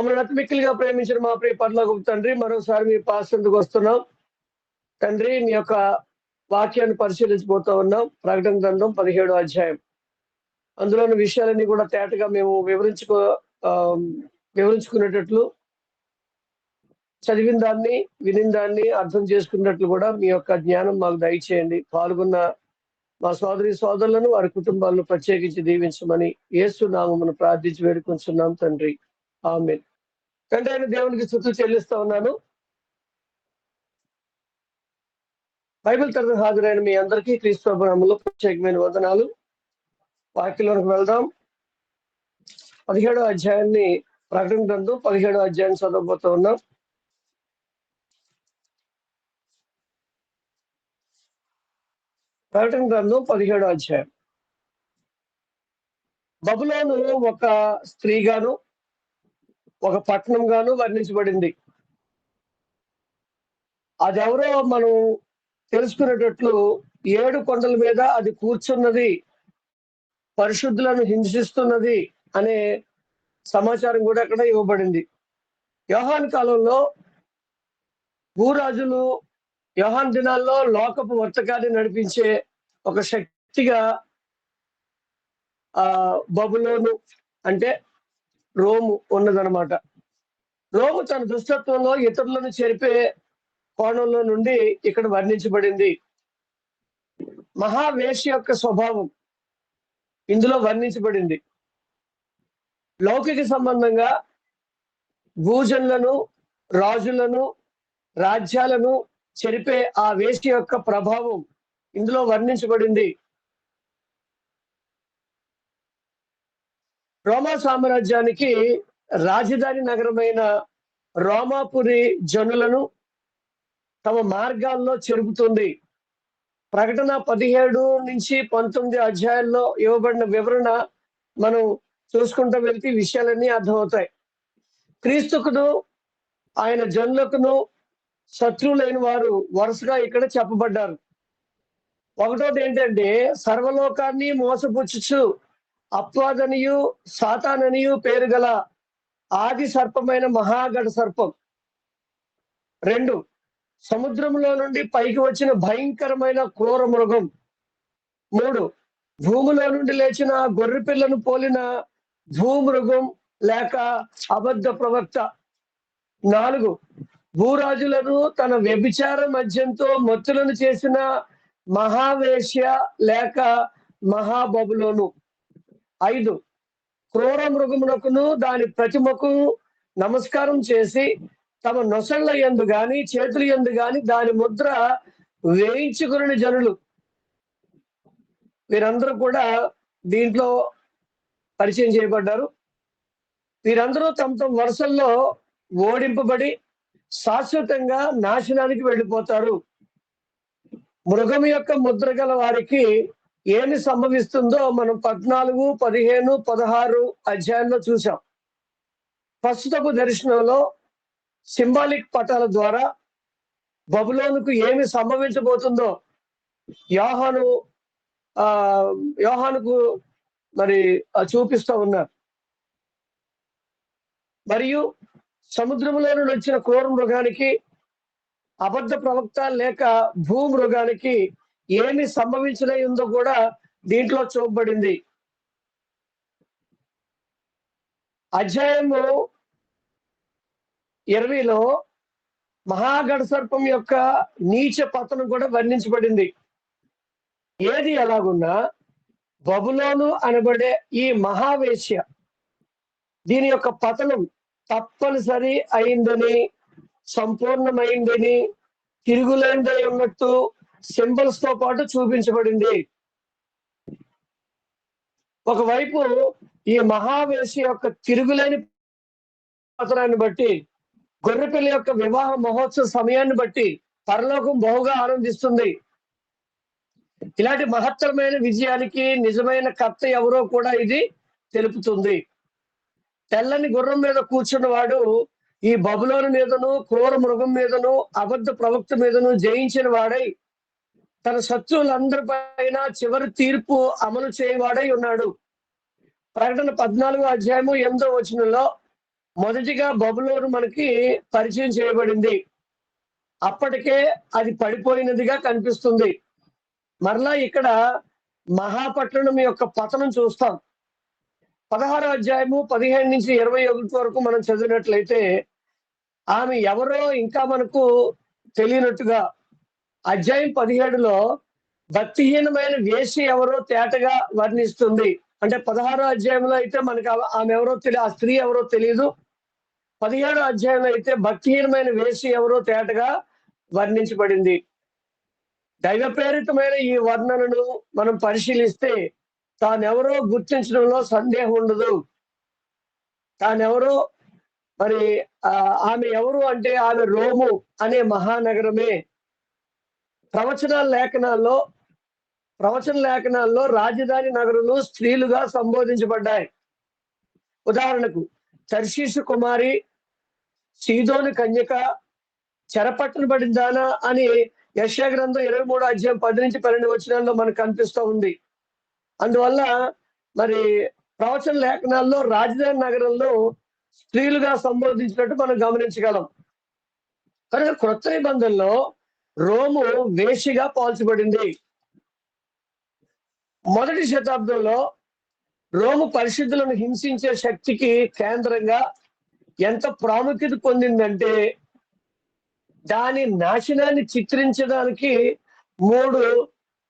మమ్మల్ని అతిమిక్కిలిగా ప్రేమించిన మా ప్రియ పరలోకపు తండ్రి, మరోసారి మీ పాసందుకు వస్తున్నాం. తండ్రి, మీ యొక్క వాక్యాన్ని పరిశీలించబోతా ఉన్నాం. ప్రకటన గ్రంథం 17వ అధ్యాయం. అందులోని విషయాలన్నీ కూడా తేటగా మేము వివరించుకునేటట్లు, చదివిన దాన్ని, వినిన దాన్ని అర్థం చేసుకున్నట్లు కూడా మీ యొక్క జ్ఞానం మాకు దయచేయండి. పాల్గొన్న మా సోదరి సోదరులను, వారి కుటుంబాలను ప్రత్యేకించి దీవించమని యేసు నామమును ప్రార్థించి వేడుకొంచున్నాం తండ్రి. ఆమేన్. తండ్రి అయిన దేవునికి స్తుతులు చెల్లిస్తా ఉన్నాను. బైబిల్ తరగతి హాజరైన మీ అందరికీ క్రీస్తు ప్రభు నామములో ప్రత్యేకమైన వందనాలు. వాక్యంలోకి వెళ్దాం. 17వ అధ్యాయాన్ని, ప్రకటన గ్రంథం 17వ అధ్యాయాన్ని చదవబోతా ఉన్నాం. ప్రకటన గ్రంథం 17వ అధ్యాయం. బబులోను ఒక స్త్రీగాను, ఒక పట్టణం గాను వర్ణించబడింది. అదెవరో మనం తెలుసుకునేటట్లు 7 కొండల మీద అది కూర్చున్నది, పరిశుద్ధులను హింసిస్తున్నది అనే సమాచారం కూడా అక్కడ ఇవ్వబడింది. యోహాను కాలంలో భూరాజులు యోహాను దినాల్లో లోకపు వర్తకాన్ని నడిపించే ఒక శక్తిగా బబులోను అంటే రోము ఉన్నదనమాట. రోము తన దుష్టత్వంలో ఇతరులను చెరిపే కోణంలో నుండి ఇక్కడ వర్ణించబడింది. మహావేశ్య యొక్క స్వభావం ఇందులో వర్ణించబడింది. లౌకిక సంబంధంగా భూజనులను, రాజులను, రాజ్యాలను చెరిపే ఆ వేశ్య యొక్క ప్రభావం ఇందులో వర్ణించబడింది. రోమా సామ్రాజ్యానికి రాజధాని నగరమైన రోమాపురి జనులను తమ మార్గాల్లో చెరుపుతుంది. ప్రకటన 17 నుంచి 19 అధ్యాయాల్లో ఇవ్వబడిన వివరణ మనం చూసుకుంటూ వెళ్తే విషయాలన్నీ అర్థమవుతాయి. క్రీస్తుకును ఆయన జనులకును శత్రువులైన వారు వరుసగా ఇక్కడ చెప్పబడ్డారు. ఒకటోది ఏంటంటే, సర్వలోకాన్ని మోసపుచ్చుచు అప్వాదనియు సాతాననియు పేరు గల ఆది సర్పమైన మహాగఢ సర్పం. 2, సముద్రంలో నుండి పైకి వచ్చిన భయంకరమైన క్రూర మృగం. 3, భూమిలో నుండి లేచిన గొర్రె పిల్లను పోలిన భూమృగం లేక అబద్ధ ప్రవక్త. 4, భూరాజులను తన వ్యభిచార మద్యంతో మత్తులను చేసిన మహావేశ్య లేక మహాబబులోను. 5, క్రూర మృగమునకును దాని ప్రతిమకు నమస్కారం చేసి తమ నొసళ్ళ యందు గాని చేతుల యందు గాని దాని ముద్ర వేయించుకుని జనులు. వీరందరూ కూడా దీంట్లో పరిచయం చేయబడ్డారు. వీరందరూ తమ తమ వరుసల్లో ఓడింపబడి శాశ్వతంగా నాశనానికి వెళ్ళిపోతారు. మృగం యొక్క ముద్ర గల వారికి ఏమి సంభవిస్తుందో మనం 14, 15, 16 అధ్యాయంలో చూసాం. ప్రస్తుతపు దర్శనంలో సింబాలిక్ పటాల ద్వారా బబులోనుకు ఏమి సంభవించబోతుందో యోహానుకు మరి చూపిస్తూ ఉన్నారు. మరియు సముద్రంలో నుండి వచ్చిన క్రూర మృగానికి, అబద్ధ ప్రవక్త లేక భూమృగానికి ఏమి సంభవించలే ఉందో కూడా దీంట్లో చూపబడింది. అధ్యాయము 20లో మహాగఢ సర్పం యొక్క నీచ పతనం కూడా వర్ణించబడింది. ఏది ఎలాగున్నా బబులోను అనబడే ఈ మహావేశ్య దీని యొక్క పతనం తప్పనిసరి అయిందని, సంపూర్ణమైందని, తిరుగులేనిదై ఉన్నట్టు సింబల్స్ తో పాటు చూపించబడింది. ఒకవైపు ఈ మహావేశ్య యొక్క తిరుగులేని పతనాన్ని బట్టి, గొర్రెపిల్ల యొక్క వివాహ మహోత్సవ సమయాన్ని బట్టి పరలోకం బహుగా ఆనందిస్తుంది. ఇలాంటి మహత్తరమైన విజయానికి నిజమైన కర్త ఎవరో కూడా ఇది తెలుపుతుంది. తెల్లని గుర్రం మీద కూర్చున్న వాడు ఈ బబులోను మీదను, క్రూర మృగం మీదను, అబద్ధ ప్రవక్త మీదను జయించిన వాడై తన శత్రువులందరి పైన చివరి తీర్పు అమలు చేయవాడై ఉన్నాడు. ప్రకటన 14వ అధ్యాయము 8వ వచనంలో మొదటిగా బబులోను మనకి పరిచయం చేయబడింది. అప్పటికే అది పడిపోయినదిగా కనిపిస్తుంది. మరలా ఇక్కడ మహాపట్టణం యొక్క పతనం చూస్తాం. 16వ అధ్యాయము 15-21 వరకు మనం చదివినట్లయితే ఆమె ఎవరో ఇంకా మనకు తెలియనట్టుగా, అధ్యాయం 17లో భక్తిహీనమైన వేశ్య ఎవరో తేటగా వర్ణిస్తుంది. అంటే 16వ అధ్యాయంలో అయితే మనకి ఆమె ఎవరో తెలియదు, ఆ స్త్రీ ఎవరో తెలియదు. 17వ అధ్యాయంలో అయితే భక్తిహీనమైన వేశ్య ఎవరో తేటగా వర్ణించబడింది. దైవ ప్రేరితమైన ఈ వర్ణనను మనం పరిశీలిస్తే తానెవరో గుర్తించడంలో సందేహం ఉండదు. తానెవరో మరి ఆమె ఎవరు అంటే ఆమె రోము అనే మహానగరమే. ప్రవచన లేఖనాల్లో రాజధాని నగరులు స్త్రీలుగా సంబోధించబడ్డాయి. ఉదాహరణకు తర్షీషు కుమారి, సీదోను కన్యక, చెరపట్టబడిందానా అని యెషయా గ్రంథం 23 అధ్యాయం 10-12 వచనాల్లో మనకు కనిపిస్తూ ఉంది. అందువల్ల మరి ప్రవచన లేఖనాల్లో రాజధాని నగరంలో స్త్రీలుగా సంబోధించినట్టు మనం గమనించగలం. కనుక క్రొత్త నిబంధనలో రోము వేశ్యగా పోల్చబడింది. మొదటి శతాబ్దంలో రోము పరిశుద్ధులను హింసించే శక్తికి కేంద్రంగా ఎంత ప్రాముఖ్యత పొందిందంటే దాని నాశనాన్ని చిత్రించడానికి 3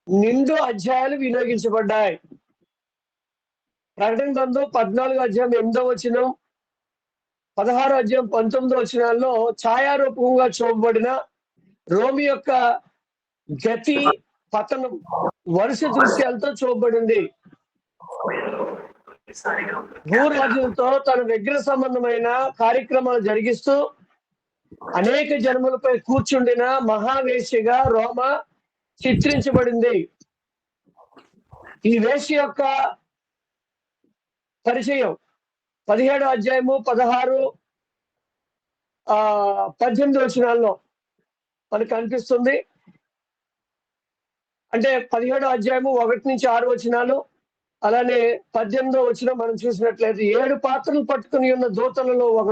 నిండు అధ్యాయాలు వినియోగించబడ్డాయి. ప్రకటన గ్రంథం 14వ అధ్యాయం 8వ వచనం, 16వ అధ్యాయం 19వ వచనాల్లో ఛాయారూపంగా చూపబడిన రోమి యొక్క గతి పతనం వరుస దృశ్యాలతో చూపబడింది. భూరాజులతో తన విగ్రహ సంబంధమైన కార్యక్రమాలు జరిగిస్తూ అనేక జన్మలపై కూర్చుండిన మహావేశ్యగా రోమ చిత్రించబడింది. ఈ వేశ్య యొక్క పరిచయం 17వ అధ్యాయము 16-18 వచనాల్లో మనకు కనిపిస్తుంది. అంటే 17వ అధ్యాయము 1-6 వచనాలు, అలానే 18వ వచనం మనం చూసినట్లయితే 7 పాత్రలు పట్టుకుని ఉన్న దూతలలో ఒక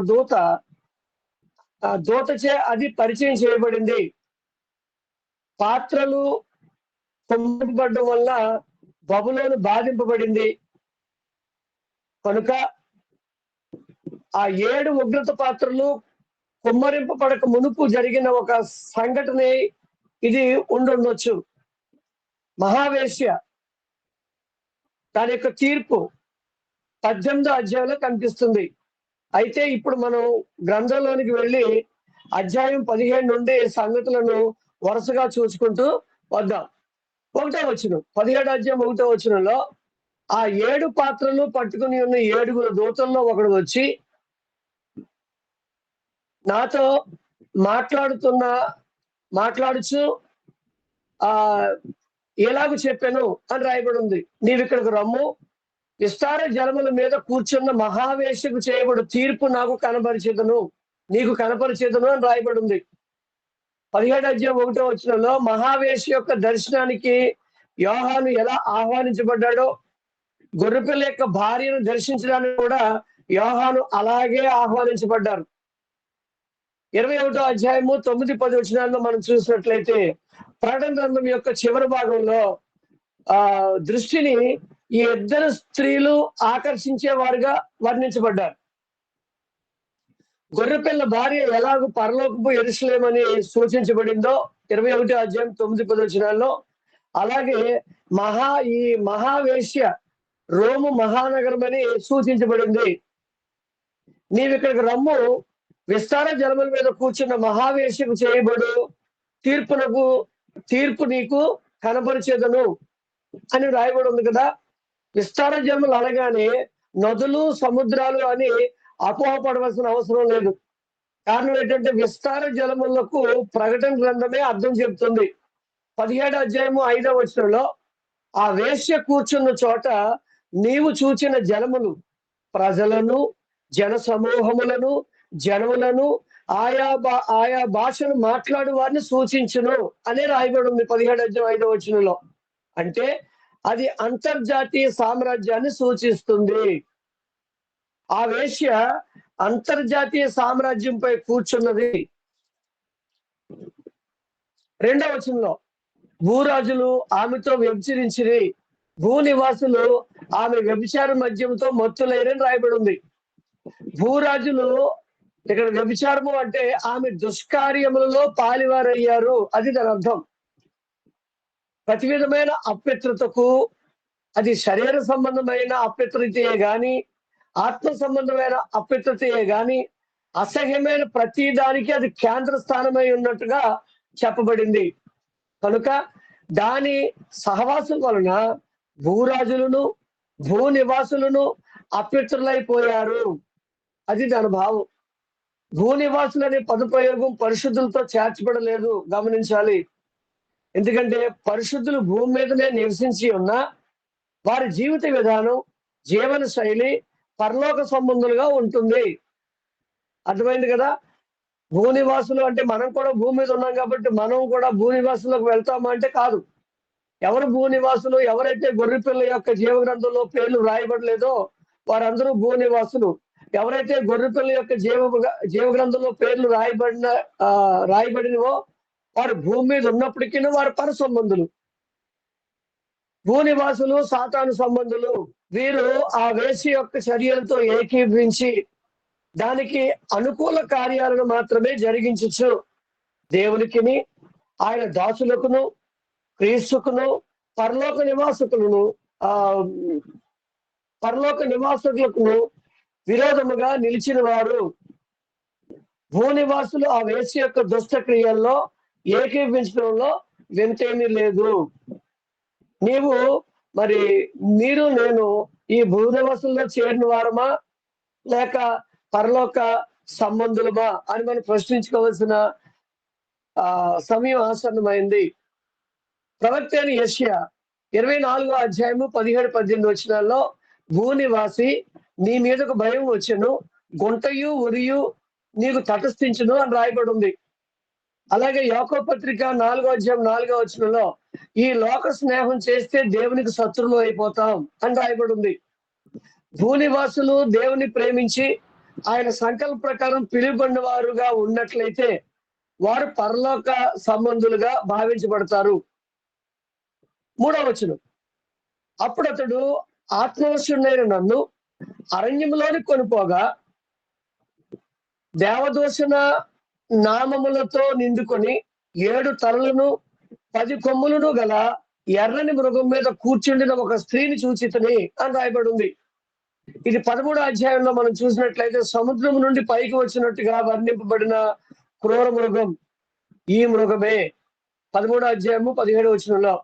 దూతచే అది పరిచయం చేయబడింది. పాత్రలు కుమ్మరింపబడడం వల్ల బబులోను బాధింపబడింది కనుక ఆ 7 ఉగ్రత పాత్రలు కుమ్మరింపబడక మునుపు జరిగిన ఒక సంఘటన ఇది ఉండొచ్చు. మహావేశ్య దాని యొక్క తీర్పు 18వ అధ్యాయంలో కనిపిస్తుంది. అయితే ఇప్పుడు మనం గ్రంథంలోనికి వెళ్ళి అధ్యాయం 15 నుండి సంగతులను వరుసగా చూసుకుంటూ వద్దాం. 1వ వచనం, 17వ అధ్యాయం 1వ వచనంలో ఆ 7 పాత్రలు పట్టుకుని ఉన్న 7 దూతల్లో ఒకడు వచ్చి నాతో మాట్లాడుచు ఎలాగూ చెప్పాను అని రాయబడి ఉంది. నీవు ఇక్కడికి రమ్ము, విస్తార జలముల మీద కూర్చున్న మహావేశ్యకు చేయబడు తీర్పు నీకు కనపరిచేదను అని రాయబడి ఉంది. 17వ అధ్యాయం 1వ వచనంలో మహావేశ్య యొక్క దర్శనానికి యోహాను ఎలా ఆహ్వానించబడ్డాడో, గొర్రెపిల్ల యొక్క భార్యను దర్శించడానికి కూడా యోహాను అలాగే ఆహ్వానించబడ్డారు. 21వ అధ్యాయము 9-10 వచనాల్లో మనం చూసినట్లయితే ప్రకటన గ్రంథం యొక్క చివరి భాగంలో దృష్టిని ఈ 2 స్త్రీలు ఆకర్షించే వారుగా వర్ణించబడ్డారు. గొర్రెపిల్ల భార్య ఎలాగూ పరలోకపు యెరూషలేమని సూచించబడిందో 21వ అధ్యాయం 9-10 వచనాల్లో, అలాగే ఈ మహావేశ్య రోము మహానగరం అని సూచించబడింది. నీవు ఇక్కడికి రమ్ము, విస్తార జలముల మీద కూర్చున్న మహావేశ్యకు చేయబడు తీర్పు నీకు కనపరిచేదను అని రాయబడి ఉంది కదా. విస్తార జలములు అనగానే నదులు, సముద్రాలు అని అపోహపడవలసిన అవసరం లేదు. కారణం ఏంటంటే విస్తార జలములకు ప్రకటన గ్రంథమే అర్థం చెప్తుంది. 17వ అధ్యాయము 5వ వచనంలో ఆ వేశ్య కూర్చున్న చోట నీవు చూచిన జలములు ప్రజలను, జన సమూహములను, జనములను, ఆయా భాషను మాట్లాడు వారిని సూచించును అనే రాయబడి ఉంది 17వ అధ్యాయం 5వ వచనంలో. అంటే అది అంతర్జాతీయ సామ్రాజ్యాన్ని సూచిస్తుంది. ఆ వేశ్య అంతర్జాతీయ సామ్రాజ్యంపై కూర్చున్నది. 2వ వచనంలో భూరాజులు ఆమెతో వ్యభిచరించిరి, భూనివాసులు ఆమె వ్యభిచార మద్యంతో మత్తులైరని రాయబడి ఉంది. భూరాజులు ఇక్కడ వ్యభిచారము అంటే ఆమె దుష్కార్యములలో పాలివారయ్యారు, అది దాని అర్థం. ప్రతి విధమైన అపవిత్రతకు, అది శరీర సంబంధమైన అపవిత్రతయే గాని, ఆత్మ సంబంధమైన అపవిత్రతయే గాని, అసహ్యమైన ప్రతి దానికి అది కేంద్ర స్థానమై ఉన్నట్టుగా చెప్పబడింది. కనుక దాని సహవాసం వలన భూరాజులను, భూనివాసులను అపవిత్రులైపోయారు, అది దాని భావం. భూనివాసులు అనే పదప్రయోగం పరిశుద్ధులతో చేర్చబడలేదు, గమనించాలి. ఎందుకంటే పరిశుద్ధులు భూమి మీదనే నివసించి ఉన్న వారి జీవిత విధానం, జీవన శైలి పరలోక సంబంధులుగా ఉంటుంది. అర్థమైంది కదా? భూనివాసులు అంటే మనం కూడా భూమి మీద ఉన్నాం కాబట్టి మనం కూడా భూనివాసులకు వెళ్తామా అంటే కాదు. ఎవరు భూనివాసులు? ఎవరైతే గొర్రెపిల్ల యొక్క జీవగ్రంథంలో పేర్లు రాయబడలేదో వారందరూ భూనివాసులు. ఎవరైతే గొర్రెపిల్ల యొక్క జీవగ్రంథంలో పేర్లు రాయబడినవో వారు భూమి మీద ఉన్నప్పటికీ వారు పర సంబంధులు. భూనివాసులు సాతాను సంబంధులు. వీరు ఆ వేశ్య యొక్క చర్యలతో ఏకీభవించి దానికి అనుకూల కార్యాలను మాత్రమే జరిగించచ్చు. దేవునికిని, ఆయన దాసులకును, క్రీస్తుకును, పరలోక నివాసులకును విరోధముగా నిలిచిన వారు. భూనివాసులు ఆ వేశ్య యొక్క దుష్ట క్రియల్లో ఏకీభవించడంలో వింతేమీ లేదు. మీరు నేను ఈ భూనివాసుల్లో చేరిన వారమా లేక పరలోక సంబంధులమా అని మనం ప్రశ్నించుకోవాల్సిన సమయం ఆసన్నమైంది. ప్రవక్త అయిన యెషయా 24వ అధ్యాయము 17-18 వచనాల్లో భూనివాసి నీ మీదకు భయం వచ్చెను, గుంటయు ఉరియు నీకు తటస్థించును అని రాయబడి ఉంది. అలాగే యాకోబు పత్రిక 4వ అధ్యాయం 4వ వచనంలో ఈ లోక స్నేహం చేస్తే దేవునికి శత్రువులు అయిపోతాం అని రాయబడి ఉంది. భూనివాసులు దేవుని ప్రేమించి ఆయన సంకల్ప ప్రకారం పిలువబడిన వారుగా ఉన్నట్లయితే వారు పరలోక సంబంధులుగా భావించబడతారు. 3వ వచనం, అప్పుడు అతడు ఆత్మవశుడైన నన్ను అరణ్యములోని కొనిపోగా దేవదూషణ నామములతో నిండుకొని 7 తలలను 10 కొమ్ములను గల ఎర్రని మృగం మీద కూర్చుండిన ఒక స్త్రీని చూచితిని అని రాయబడి ఉంది. ఇది 13వ అధ్యాయంలో మనం చూసినట్లయితే సముద్రం నుండి పైకి వచ్చినట్టుగా వర్ణింపబడిన క్రూర మృగం ఈ మృగమే. 13వ అధ్యాయము 17వ వచనంలో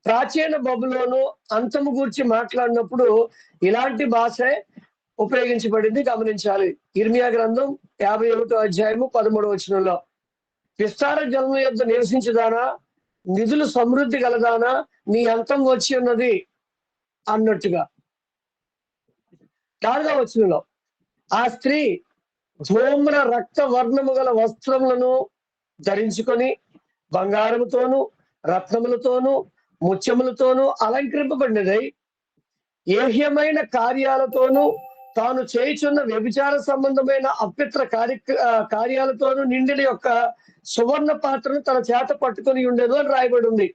ప్రాచీన బబులోను అంతము గూర్చి మాట్లాడినప్పుడు ఇలాంటి భాషే ఉపయోగించబడింది, గమనించాలి. ఇర్మియా గ్రంథం 51వ అధ్యాయము 13వ వచనంలో విస్తార జలము యొద్ద నివసించుదానా, నిధులు సమృద్ధి గలదానా, నీ అంతం వచ్చి ఉన్నది అన్నట్టుగా. 4వ వచనంలో ఆ స్త్రీ ధూమ్ర రక్త వర్ణము గల వస్త్రములను ధరించుకొని బంగారముతోను రత్నములతోనూ ముత్యములతోనూ అలంకరింపబడినదై ఏహ్యమైన కార్యాలతోనూ తాను చేయుచున్న వ్యభిచార సంబంధమైన అపవిత్ర కార్యాలతోనూ నిండిన యొక్క సువర్ణ పాత్రను తన చేత పట్టుకొని ఉండేది అని రాయబడి ఉంది.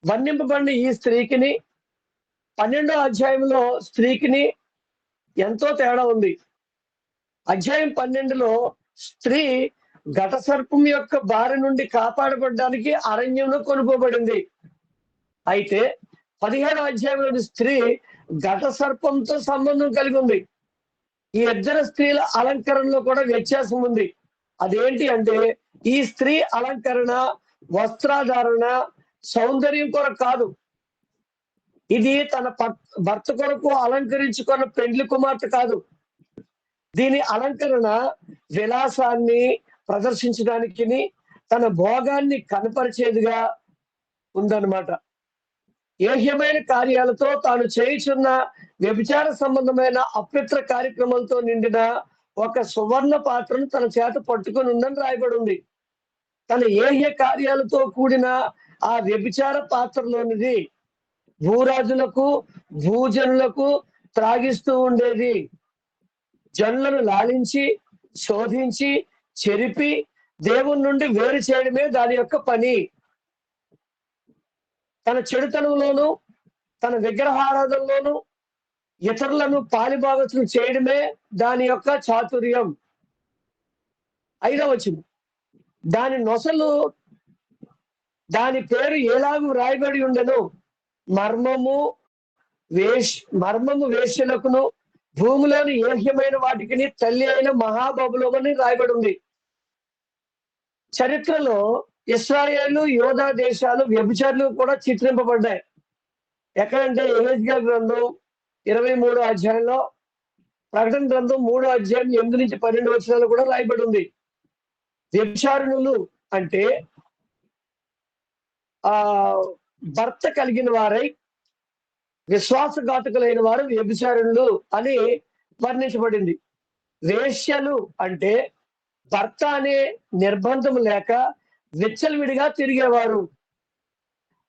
వర్ణింపబడిన ఈ స్త్రీకిని 12వ అధ్యాయంలో స్త్రీకిని ఎంతో తేడా ఉంది. అధ్యాయం 12లో స్త్రీ ఘట సర్పం యొక్క బారి నుండి కాపాడబడడానికి అరణ్యంలో కొనుకోబడింది. అయితే 17వ అధ్యాయంలోని స్త్రీ ఘట సర్పంతో సంబంధం కలిగి ఉంది. ఈ ఇద్దరు స్త్రీల అలంకరణలో కూడా వ్యత్యాసం ఉంది. అదేంటి అంటే ఈ స్త్రీ అలంకరణ, వస్త్రాధారణ సౌందర్యం కొరకు కాదు. ఇది తన భర్త కొరకు అలంకరించుకున్న పెండ్లి కుమార్తె కాదు. దీని అలంకరణ విలాసాన్ని ప్రదర్శించడానికి, తన భోగాన్ని కనపరిచేదిగా ఉందన్నమాట. ఏహ్యమైన కార్యాలతో తాను చేయుచున్న వ్యభిచార సంబంధమైన అపవిత్ర కార్యక్రమాలతో నిండిన ఒక సువర్ణ పాత్రను తన చేత పట్టుకొని ఉందని రాయబడి ఉంది. తన ఏహ్య కార్యాలతో కూడిన ఆ వ్యభిచార పాత్రలోనిది భూరాజులకు, భూజనులకు త్రాగిస్తూ ఉండేది. జనులను లాలించి, శోధించి, చెరిపి దేవుని నుండి వేరు చేయడమే దాని యొక్క పని. తన చెడుతనంలోను, తన విగ్రహారాధనలోను ఇతరులను పాలిభాగస్తులు చేయడమే దాని యొక్క చాతుర్యం. 5వ వచనం, దాని నొసలు దాని పేరు ఎలాగూ రాయబడి ఉండెను, మర్మము వేశ్యలకును భూమిలోని ఏహ్యమైన వాటికి తల్లి అయిన మహాబబులోని రాయబడి ఉంది. చరిత్రలో ఇశ్రాయేలు, యోధా దేశాలు వ్యభిచారులు కూడా చిత్రింపబడ్డాయి. ఎక్కడంటే యెహెజ్కేలు గ్రంథం 23వ అధ్యాయంలో, ప్రకటన గ్రంథం 3వ అధ్యాయం 8 నుంచి 12 వచనాలు కూడా రాయబడి ఉంది. వ్యభిచారులు అంటే భర్త కలిగిన వారై విశ్వాసఘాతకులైన వారు వ్యభిచారులు అని వర్ణించబడింది. వేశ్యలు అంటే భర్త అనే నిర్బంధం లేక విచ్చలవిడిగా తిరిగేవారు,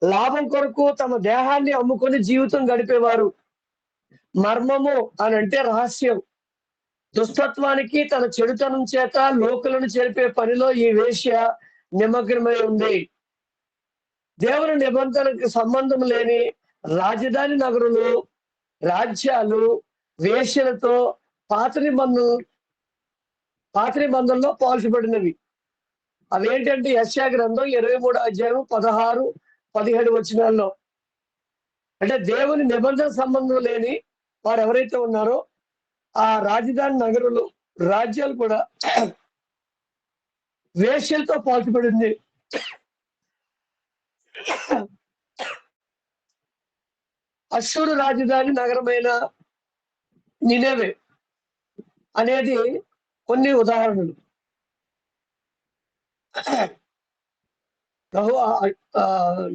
లాభం కొరకు తమ దేహాన్ని అమ్ముకొని జీవితం గడిపేవారు. మర్మము అని అంటే రహస్యం. దుష్టత్వానికి తన చెడుతనం చేత లోకులను చేర్పే పనిలో ఈ వేశ్య నిమగ్నమై ఉంది. దేవుని నిబంధనకు సంబంధం లేని రాజధాని నగరులు, రాజ్యాలు వేశ్యలతో పాత నిబంధనలో పోల్చబడినవి. అవేంటంటే యెషయా గ్రంథం 23వ అధ్యాయం 16, 17 వచనాల్లో, అంటే దేవుని నిబంధన సంబంధం లేని వారు ఎవరైతే ఉన్నారో ఆ రాజధాని నగరులు, రాజ్యాలు కూడా వేశ్యలతో పోల్చబడింది. అష్షూరు రాజధాని నగరమైన నినెవె అనేది కొన్ని ఉదాహరణలు.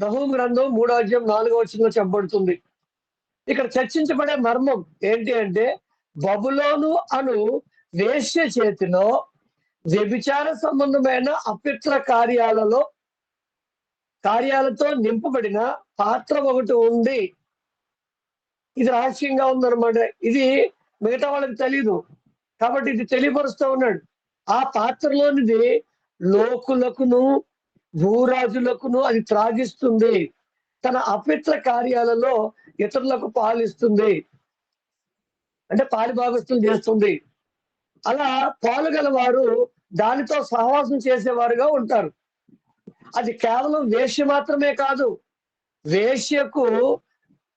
నహూము గ్రంథం 3వ అధ్యాయం 4వ వచనంలో చెప్పబడుతుంది. ఇక్కడ చర్చించబడే మర్మం ఏంటి అంటే, బబులోను అను వేశ్య చేతిలో వ్యభిచార సంబంధమైన అపిత్ర కార్యాలతో నింపబడిన పాత్ర ఒకటి ఉంది. ఇది రహస్యంగా ఉందన్నమాట. ఇది మిగతా వాళ్ళకి తెలీదు కాబట్టి ఇది తెలియపరుస్తూ ఉన్నాడు. ఆ పాత్రలోనిది లోకులకును భూరాజులకును అది త్రాగిస్తుంది, తన అపిత్ర కార్యాలలో ఇతరులకు పాలిస్తుంది, అంటే పాలిభాగస్తులు చేస్తుంది. అలా పాలుగల వారు దానితో సహవాసం చేసేవారుగా ఉంటారు. అది కేవలం వేశ్య మాత్రమే కాదు, వేశ్యకు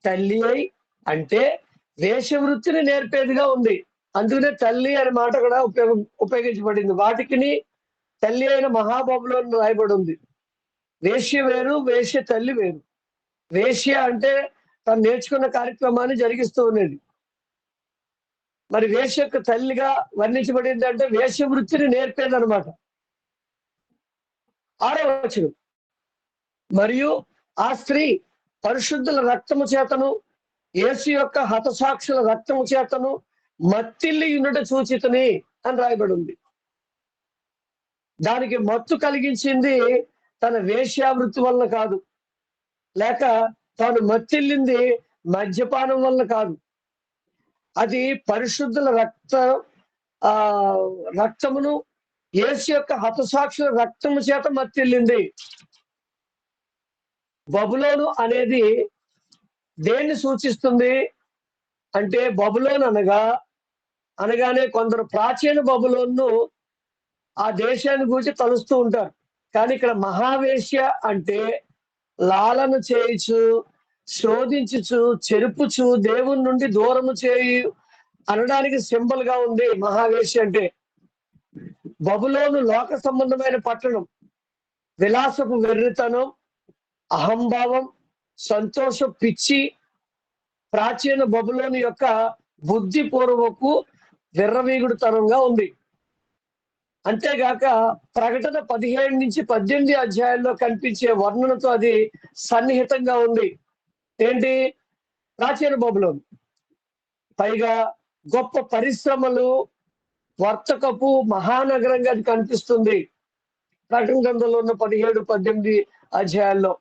తల్లి అయి అంటే వేశ్య వృత్తిని నేర్పేదిగా ఉంది. అందుకనే తల్లి అనే మాట కూడా ఉపయోగించబడింది. వాటికిని తల్లి అయిన మహాబబులోని రాయబడి ఉంది. వేశ్య వేరు, వేశ్య తల్లి వేరు. వేశ్య అంటే తను నేర్చుకున్న కార్యక్రమాన్ని జరిగిస్తూ ఉన్నది. మరి వేశ్యకు తల్లిగా వర్ణించబడింది అంటే వేశ్య వృత్తిని నేర్పేది అనమాట. 6వ వచనం, మరియు ఆ స్త్రీ పరిశుద్ధుల రక్తము చేతను యేసు యొక్క హతసాక్షుల రక్తము చేతను మత్తిల్లి యున్నట చూచితని అని రాయబడి ఉంది. దానికి మత్తు కలిగించింది తన వేశ్యావృత్తి వలన కాదు, లేక తాను మత్తిల్లింది మద్యపానం వలన కాదు. అది పరిశుద్ధుల రక్తమును యేసు యొక్క హతసాక్షుల రక్తము చేత మత్తిల్లింది. బబులోను అనేది దేన్ని సూచిస్తుంది అంటే, బబులోను అనగానే కొందరు ప్రాచీన బబులోను ఆ దేశాన్ని గురించి తలుస్తూ ఉంటారు. కానీ ఇక్కడ మహావేశ్య అంటే లాలన చేయుచు, శోధించుచు, చెరుపుచు, దేవుని నుండి దూరము చేయు అనడానికి సింబల్ గా ఉంది మహావేశ్య అంటే. బబులోను లోక సంబంధమైన పట్టణం. విలాసపు వెర్రితనం, అహంభావం, సంతోష పిచ్చి ప్రాచీన బబులోను యొక్క బుద్ధిపూర్వకు విర్రవీగుడుతనంగా ఉంది. అంతేగాక ప్రకటన 17 నుంచి 18 అధ్యాయాల్లో కనిపించే వర్ణనతో అది సన్నిహితంగా ఉంది. ఏంటి? ప్రాచీన బబులోను. పైగా గొప్ప పరిశ్రమలు, వర్తకపు మహానగరంగా అది కనిపిస్తుంది ప్రకటన గ్రంథంలో ఉన్న 17, 18 అధ్యాయాల్లో.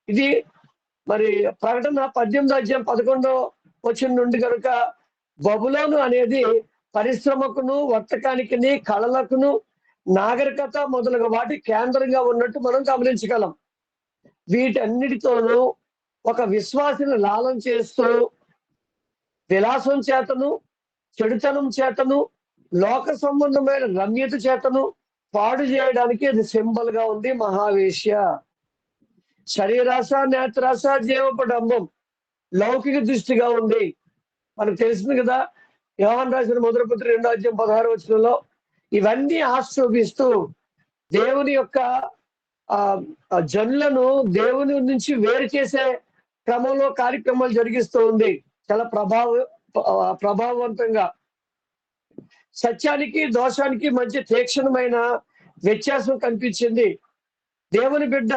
ఇది మరి ప్రకటన 18వ అధ్యాయం 11వ వచ్చిన నుండి కనుక బబులోను అనేది పరిశ్రమకును, వర్తకానికి, కళలకును, నాగరికత మొదలగు వాటి కేంద్రంగా ఉన్నట్టు మనం గమనించగలం. వీటన్నిటితోనూ ఒక విశ్వాసిని లాలం చేస్తూ విలాసం చేతను, చెడుతనం చేతను, లోక సంబంధమైన రమ్యత చేతను పాడు చేయడానికి అది సింబల్ గా ఉంది మహావేశ్య. శరీరాశ, నేత్రాశ, జీవపడంబం లౌకిక దృష్టిగా ఉంది. మనకు తెలిసింది కదా, యోహాను రాసిన మొదటి పత్రిక 2:16 ఇవన్నీ ఆశ్రయిస్తూ దేవుని యొక్క జనులను దేవుని నుంచి వేరు చేసే క్రమంలో కార్యక్రమాలు జరిగిస్తూ ఉంది. చాలా ప్రభావవంతంగా సత్యానికి దోషానికి మధ్య తీక్షణమైన వ్యత్యాసం కనిపించింది. దేవుని బిడ్డ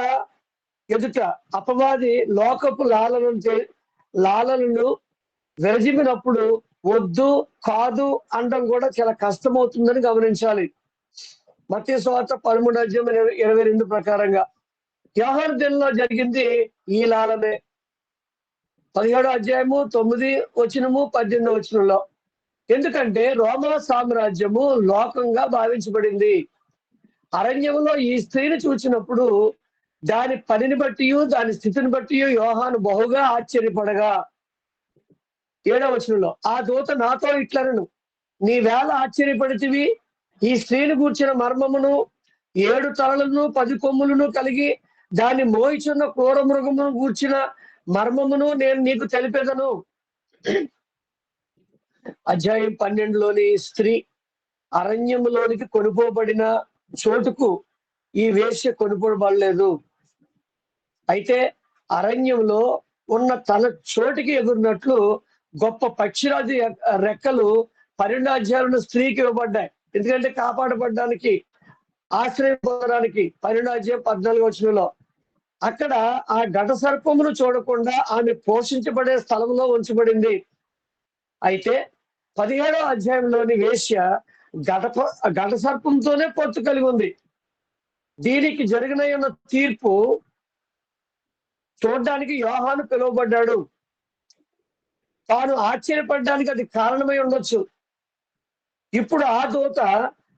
ఎదుట అపవాది లోకపు లాలనను విరజిమ్మినప్పుడు వద్దు కాదు అనడం కూడా చాలా కష్టమవుతుందని గమనించాలి. మత్తయి సువార్త 13:22 ప్రకారంగా యోహాను దినంలో జరిగింది ఈ లాలనే. 17:9-18 ఎందుకంటే రోమా సామ్రాజ్యము లోకంగా భావించబడింది. అరణ్యంలో ఈ స్త్రీని చూచినప్పుడు దాని పనిని బట్టి దాని స్థితిని బట్టి యోహాను బహుగా ఆశ్చర్యపడగా 7వ ఆ దూత నాతో ఇట్లనను, నీ వేళ ఆశ్చర్యపడితివి, ఈ స్త్రీని గూర్చిన మర్మమును, 7 తలలను 10 కొమ్ములను కలిగి దాన్ని మోయిచున్న క్రూర మృగమును గూర్చిన మర్మమును నేను నీకు తెలిపేదను. అధ్యాయం 12లోని స్త్రీ అరణ్యములోనికి కొనుపోబడిన చోటుకు ఈ వేశ్య కొనుపోబడలేదు. అయితే అరణ్యంలో ఉన్న తన చోటికి ఎదురున్నట్లు గొప్ప పక్షిరాజు రెక్కలు 12 అధ్యాయంలో స్త్రీకి ఇవ్వబడ్డాయి. ఎందుకంటే కాపాడబడ్డానికి, ఆశ్రయం పొందడానికి. 12:14 అక్కడ ఆ ఘట సర్పమును చూడకుండా ఆమె పోషించబడే స్థలంలో ఉంచబడింది. అయితే 17వ అధ్యాయంలోని వేశ్య ఘట సర్పంతోనే పొత్తు కలిగి ఉంది. దీనికి జరిగిన తీర్పు చూడడానికి యోహాను పిలువబడ్డాడు. తాను ఆశ్చర్యపడడానికి అది కారణమై ఉండొచ్చు. ఇప్పుడు ఆ దూత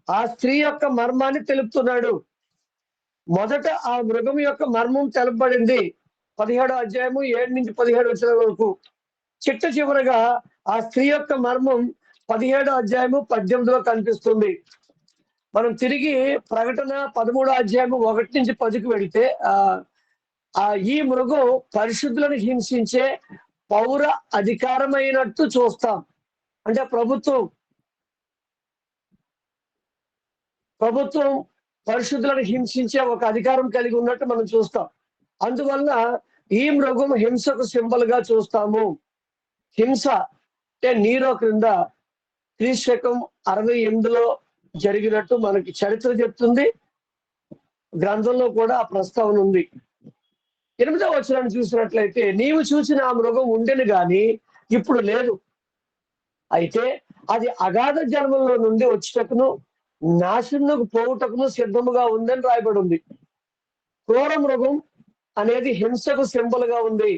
ఆ స్త్రీ యొక్క మర్మాన్ని తెలుపుతున్నాడు. మొదట ఆ మృగం యొక్క మర్మం తెలపబడింది 17వ అధ్యాయము 7-17 చిట్ట చివరగా ఆ స్త్రీ యొక్క మర్మం 17వ అధ్యాయము 18 కనిపిస్తుంది. మనం తిరిగి ప్రకటన 13వ అధ్యాయము 1-10 వెళితే ఈ మృగం పరిశుద్ధులను హింసించే పౌర అధికారమైనట్టు చూస్తాం. అంటే ప్రభుత్వం పరిశుద్ధులను హింసించే ఒక అధికారం కలిగి ఉన్నట్టు మనం చూస్తాం. అందువల్ల ఈ మృగం హింసకు సింబల్ గా చూస్తాము. హింస అంటే నీరో క్రింద క్రీస్తు 68లో జరిగినట్టు మనకి చరిత్ర చెప్తుంది. గ్రంథంలో కూడా ఆ ప్రస్తావన ఉంది. 8వ వచనాన్ని చూసినట్లయితే, నీవు చూసిన ఆ మృగం ఉండెను గాని ఇప్పుడు లేదు. అయితే అది అగాధ జన్మలో నుండి వచ్చుటకును నాశనకు పోవుటకును సిద్ధముగా ఉందని రాయబడి ఉంది. క్రూర మృగం అనేది హింసకు సింబల్ గా ఉంది.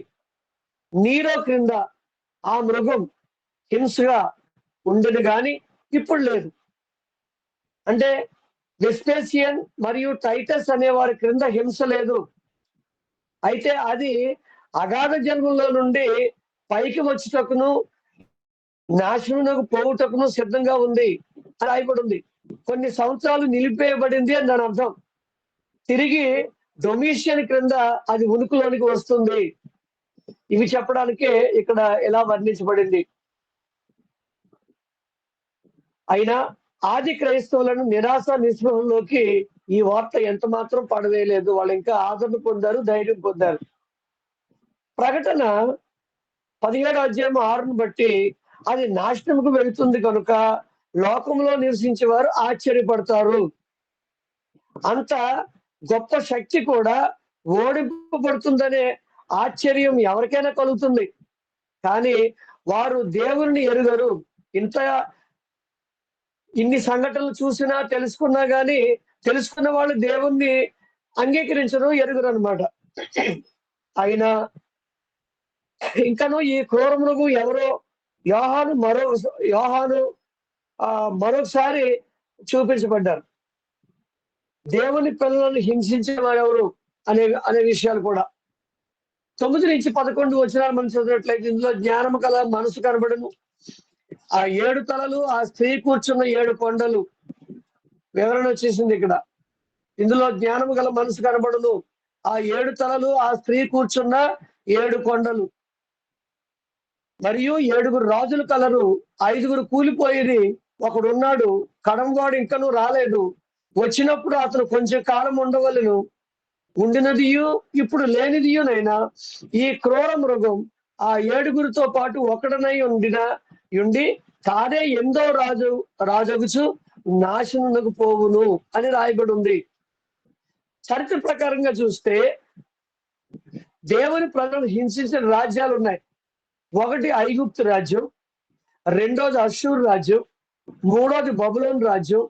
నీరో క్రింద ఆ మృగం హింసగా ఉండేది కానీ ఇప్పుడు లేదు. అంటే వెస్పేసియన్ మరియు టైటస్ అనే వారి క్రింద హింస లేదు. అయితే అది అగాధ జన్మలో నుండి పైకి వచ్చుటకును నాశనకు పోవుటకును సిద్ధంగా ఉంది అని రాయబడి ఉంది. కొన్ని సంవత్సరాలు నిలిపేయబడింది అని దాని అర్థం. తిరిగి డొమిషియన్ క్రింద అది ఉనికిలోనికి వస్తుంది. ఇవి చెప్పడానికే ఇక్కడ ఎలా వర్ణించబడింది. అయినా ఆది క్రైస్తవులను నిరాశ నిస్పృహంలోకి ఈ వార్త ఎంత మాత్రం పడవేయలేదు. వాళ్ళు ఇంకా ఆదరణ పొందారు, ధైర్యం పొందారు. ప్రకటన 17:6 బట్టి అది నాశనంకు వెళుతుంది కనుక లోకంలో నివసించేవారు ఆశ్చర్యపడతారు. అంత గొప్ప శక్తి కూడా ఓడింపబడుతుందనే ఆశ్చర్యం ఎవరికైనా కలుగుతుంది. కానీ వారు దేవుని ఎరుగరు. ఇన్ని సంఘటనలు చూసినా తెలుసుకున్నా కానీ తెలుసుకున్న వాళ్ళు దేవుణ్ణి అంగీకరించరు, ఎరుగరు అనమాట. అయినా ఇంకను ఈ క్రూర మృగం ఎవరో యోహాను మరొకసారి చూపించబడ్డారు. దేవుని పిల్లలను హింసించిన వారు ఎవరు అనే అనే విషయాలు కూడా 9-11 వచనాలు మనం చదివినట్లయితే ఇందులో జ్ఞానము కల మనసు కనబడును. ఆ 7 తలలు, ఆ స్త్రీ కూర్చున్న 7 కొండలు వివరణ వచ్చేసింది ఇక్కడ. ఇందులో జ్ఞానము గల మనసు కనబడును. ఆ 7 తలలు, ఆ స్త్రీ కూర్చున్న 7 కొండలు మరియు 7 రాజులు కలరు. 5 కూలిపోయిరి, ఒకడున్నాడు, కడంవాడు ఇంకనూ రాలేదు. వచ్చినప్పుడు అతను కొంచెం కాలం ఉండవలెను. ఉండినదియు ఇప్పుడు లేనిదియునైనా ఈ క్రూర మృగం ఆ 7 పాటు ఒకడనై ఉండి తానే ఎందో రాజగుచు నాశనకు పోవును అని రాయబడి ఉంది. చరిత్ర ప్రకారంగా చూస్తే దేవుని ప్రజలను హింసించిన రాజ్యాలు ఉన్నాయి. ఒకటి ఐగుప్తు రాజ్యం, రెండోది అష్షూరు రాజ్యం, మూడోది బబులోన్ రాజ్యం,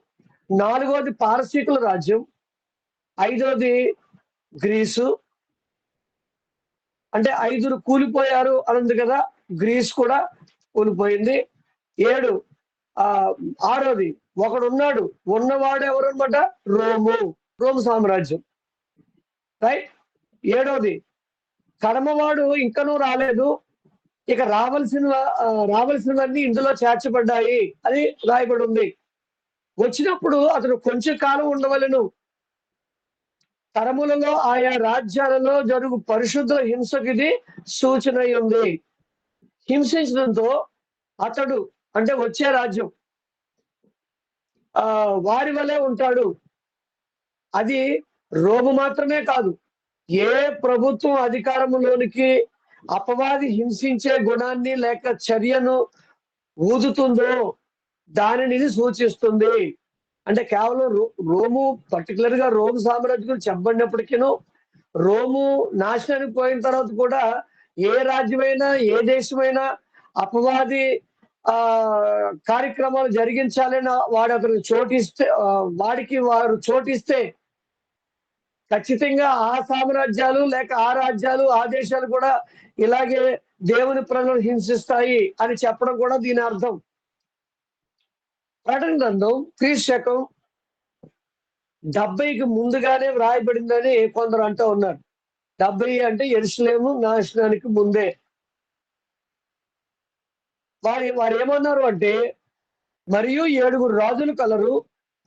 నాలుగోది పారసీకుల రాజ్యం, ఐదోది గ్రీసు. అంటే 5 కూలిపోయారు అన్నది కదా, గ్రీస్ కూడా కూలిపోయింది. 7 ఆరోది ఒకడున్నాడు, ఉన్నవాడు ఎవరు అనమాట, రోము సామ్రాజ్యం. రైట్. 7వది కడమవాడు ఇంకనూ రాలేదు, ఇక రావలసినవన్నీ ఇందులో చేర్చబడ్డాయి అని రాయబడి ఉంది. వచ్చినప్పుడు అతను కొంచెం కాలం ఉండవలెను. తరములలో ఆయా రాజ్యాలలో జరుగు పరిశుద్ధ హింసకి ఇది సూచన ఉంది. హింసించడంతో అతడు అంటే వచ్చే రాజ్యం వారి వలె ఉంటాడు. అది రోము మాత్రమే కాదు, ఏ ప్రభుత్వం అధికారంలోనికి అపవాది హింసించే గుణాన్ని లేక చర్యను ఊదుతుందో దానిని సూచిస్తుంది. అంటే కేవలం రోము, పర్టికులర్ గా రోము సామ్రాజ్యం గురించి చెప్పబడినప్పటికీను, రోము నాశనానికి పోయిన తర్వాత కూడా ఏ రాజ్యమైనా ఏ దేశమైనా అపవాది కార్యక్రమాలు జరిగించాలని వాడికి వారు చోటిస్తే ఖచ్చితంగా ఆ సామ్రాజ్యాలు లేక ఆ రాజ్యాలు ఆ దేశాలు కూడా ఇలాగే దేవుని ప్రజలను హింసిస్తాయి అని చెప్పడం కూడా దీని అర్థం. ప్రకటన గ్రంథం క్రీస్తు 70కి ముందుగానే వ్రాయబడిందని కొందరు అంటూ ఉన్నారు. 70 అంటే యెరూషలేము నాశనానికి ముందే. వారు ఏమన్నారు అంటే, మరియు 7 రాజులు కలరు,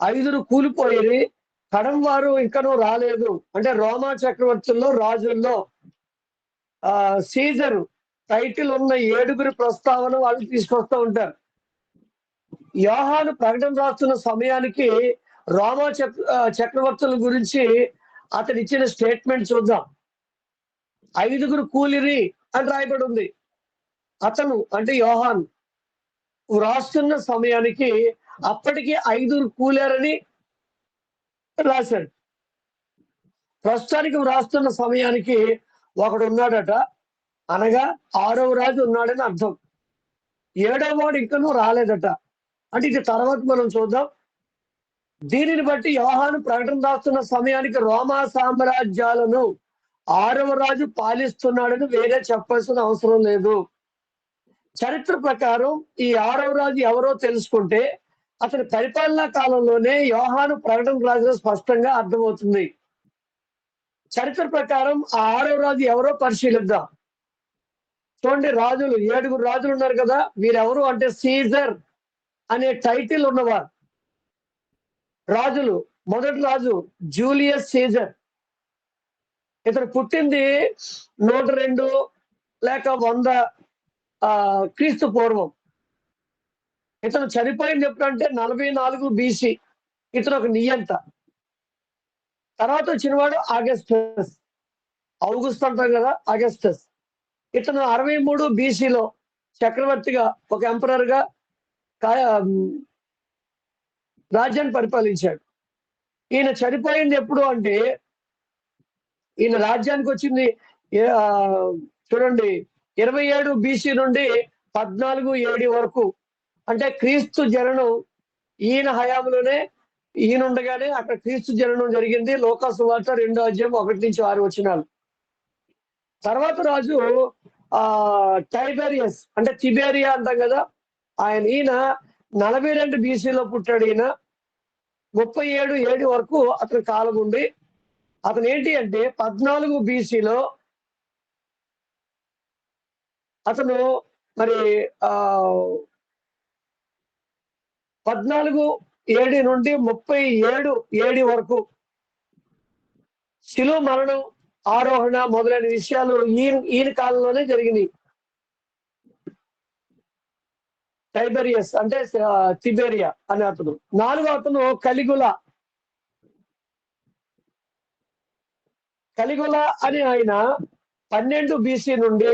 5 కూలిపోయి, కడం వారు ఇంకనూ రాలేదు. అంటే రోమా చక్రవర్తుల్లో రాజుల్లో సీజర్ టైటిల్ ఉన్న 7 ప్రస్తావన వాళ్ళు తీసుకొస్తూ ఉంటారు. యోహాను ప్రకటన రాస్తున్న సమయానికి రోమా చక్రవర్తుల గురించి అతను ఇచ్చిన స్టేట్మెంట్ చూద్దాం. 5 కూలిరి అని రాయబడి ఉంది. అతను అంటే యోహాను వ్రాస్తున్న సమయానికి అప్పటికి 5 కూలారని రాశాడు. ప్రస్తుతానికి వ్రాస్తున్న సమయానికి ఒకడు ఉన్నాడట, అనగా 6వ రాజు ఉన్నాడని అర్థం. 7వ వాడు ఇంకనూ రాలేదట. అంటే ఇది తర్వాత మనం చూద్దాం. దీనిని బట్టి యోహాను ప్రకటన రాస్తున్న సమయానికి రోమా సామ్రాజ్యాలను 6వ రాజు పాలిస్తున్నాడని వేరే చెప్పాల్సిన అవసరం లేదు. చరిత్ర ప్రకారం ఈ 6వ రాజు ఎవరో తెలుసుకుంటే అతని పరిపాలనా కాలంలోనే యోహాను ప్రకటన రాజు స్పష్టంగా అర్థమవుతుంది. చరిత్ర ప్రకారం ఆ 6వ రాజు ఎవరో పరిశీలిద్దాం. చూడండి, 7 రాజులు ఉన్నారు కదా, వీరెవరు అంటే సీజర్ అనే టైటిల్ ఉన్నవారు రాజులు. మొదటి రాజు జూలియస్ సీజర్. ఇతను పుట్టింది 102 లేక 100 క్రీస్తు పూర్వం. ఇతను చనిపోయింది ఎప్పుడంటే 44 BC. ఇతను ఒక నియంత. తర్వాత వచ్చినవాడు ఆగస్టస్ అంటాం కదా, ఆగస్టస్. ఇతను 63 BCలో చక్రవర్తిగా, ఒక ఎంపరర్ గా రాజ్యాన్ని పరిపాలించాడు. ఈయన చనిపోయింది ఎప్పుడు అంటే, ఈయన రాజ్యానికి వచ్చింది చూడండి 27 BC నుండి 14 AD వరకు. అంటే క్రీస్తు జననం ఈయన హయాంలోనే, ఈయన ఉండగానే అక్కడ క్రీస్తు జననం జరిగింది. లోకా సువార్త 2వ అధ్యాయం 1-6 వచనాలు. తర్వాత రాజు టైబెరియస్ అంటే తిబేరియా అంటాం కదా. ఈయన 42 బీసీలో పుట్టాడు. ఈయన 37 ఏడి వరకు అతని కాలం ఉంది. అతను ఏంటి అంటే 14 బీసీలో అతను మరి 14 ఏడి నుండి 37 ఏడి వరకు శిలువ మరణం, ఆరోహణ మొదలైన విషయాలు ఈయన కాలంలోనే జరిగినాయి. టైబెరియస్ అంటే తిబేరియా అనే అతను. 4వ అతను కలిగుల అని ఆయన 12 బీసీ నుండి